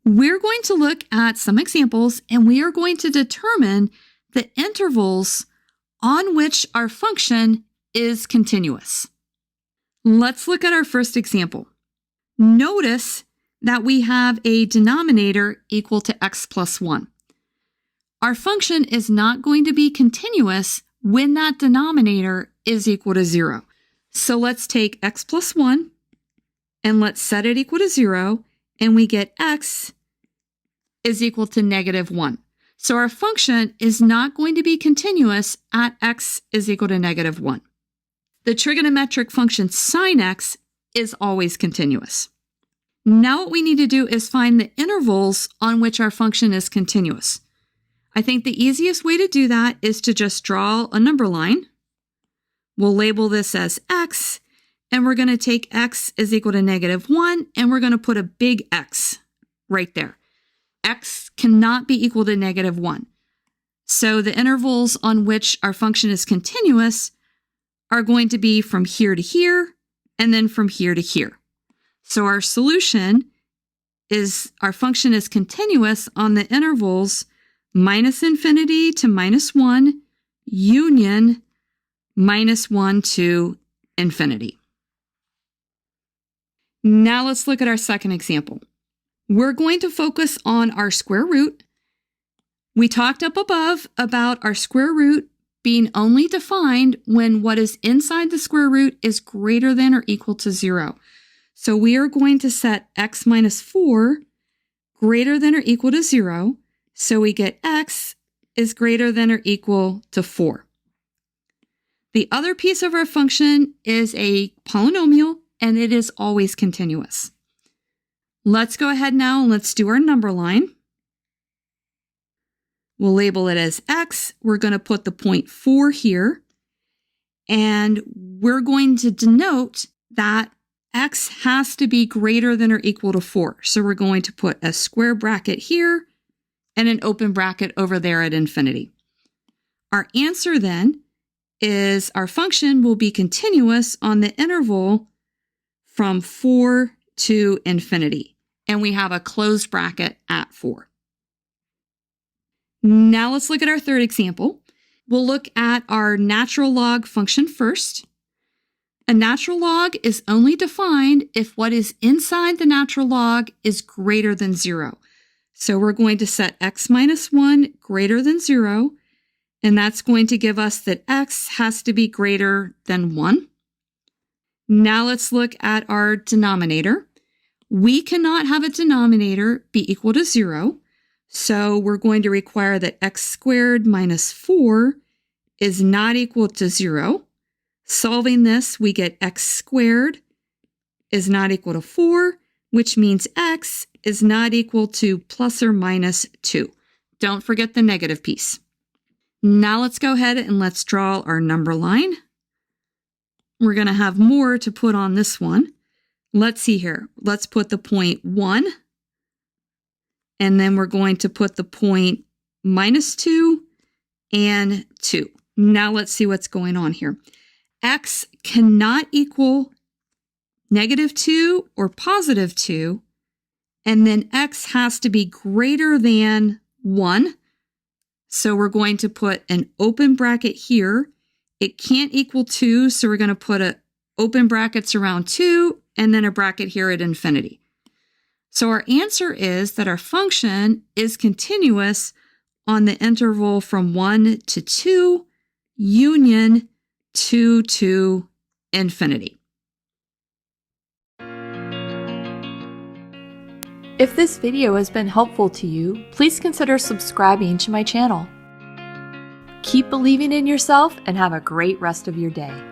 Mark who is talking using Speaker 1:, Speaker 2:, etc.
Speaker 1: We're going to look at some examples and we are going to determine the intervals on which our function is continuous. Let's look at our first example. Notice that we have a denominator equal to x plus 1. Our function is not going to be continuous when that denominator is equal to 0. So let's take x plus 1 and let's set it equal to 0, and we get x is equal to negative 1. So our function is not going to be continuous at x is equal to negative 1. The trigonometric function sine x is always continuous. Now what we need to do is find the intervals on which our function is continuous. I think the easiest way to do that is to just draw a number line. We'll label this as x, and we're going to take x is equal to negative 1, and we're going to put a big X right there. X cannot be equal to negative 1. So the intervals on which our function is continuous are going to be from here to here, and then from here to here. So our solution is our function is continuous on the intervals minus infinity to minus 1, union minus 1 to infinity. Now let's look at our second example. We're going to focus on our square root. We talked up above about our square root being only defined when what is inside the square root is greater than or equal to 0. So we are going to set x minus 4 greater than or equal to 0. So we get x is greater than or equal to 4. The other piece of our function is a polynomial, and it is always continuous. Let's go ahead now and let's do our number line. We'll label it as x. We're going to put the point 4 here, and we're going to denote that x has to be greater than or equal to 4. So we're going to put a square bracket here and an open bracket over there at infinity. Our answer then is our function will be continuous on the interval from 4 to infinity, and we have a closed bracket at 4. Now let's look at our third example. We'll look at our natural log function first. A natural log is only defined if what is inside the natural log is greater than 0. So we're going to set x minus 1 greater than 0, and that's going to give us that x has to be greater than 1. Now let's look at our denominator. We cannot have a denominator be equal to 0, so we're going to require that x squared minus 4 is not equal to 0. Solving this, we get x squared is not equal to 4, which means x is not equal to plus or minus 2. Don't forget the negative piece. Now let's go ahead and let's draw our number line. We're going to have more to put on this one. Let's see here. Let's put the point 1, and then we're going to put the point minus 2 and 2. Now let's see what's going on here. X cannot equal negative 2 or positive 2, and then x has to be greater than 1. So we're going to put an open bracket here. It can't equal 2, so we're going to put open brackets around 2 and then a bracket here at infinity. So our answer is that our function is continuous on the interval from 1 to 2, union 2 to infinity.
Speaker 2: If this video has been helpful to you, please consider subscribing to my channel. Keep believing in yourself and have a great rest of your day.